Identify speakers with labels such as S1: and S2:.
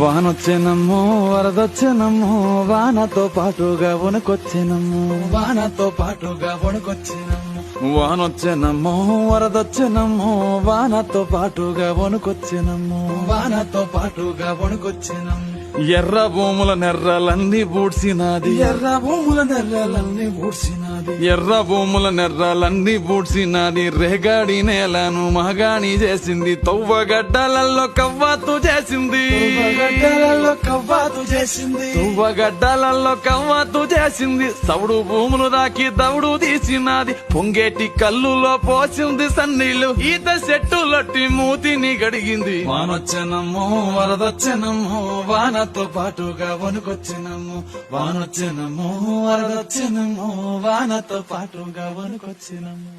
S1: వానొచ్చేనమ్మో వరదొచ్చేనమ్మో వానతో పాటుగా వణుకొచ్చేనమ్మో వానతో పాటుగా వణుకొచ్చేనమ్మో వానొచ్చేనమ్మో వరదొచ్చేనమ్మో వానతో పాటుగా వణుకొచ్చేనమ్మో వానతో పాటుగా వణుకొచ్చేనమ్మో ఎర్ర భూముల నెర్రలన్నీ బూడ్సినాది ఎర్ర భూముల నెర్రలన్నీ బూడ్సినాది ఎర్ర భూముల నెర్రలన్నీ బూడ్సినాది రేగాడి నేలను మగాణి చేసింది తవ్వగడ్డలలో కవ్వాతు చేసింది తువ్వగడ్డలలో కవ్వాతు చేసింది సౌడు భూములు దాకి దౌడు తీసినది పొంగేటి కల్లులో పోసింది సన్నీళ్లు ఈత చెట్టులొట్టి మూతిని గడిగింది వానొచ్చెనమ్మో వరదొచ్చెనమ్మో వానతో పాటుగా వణుకొచ్చెనమ్మో వానొచ్చెనమ్మో వరదొచ్చెనమ్మో వానతో పాటుగా వణుకొచ్చెనమ్మో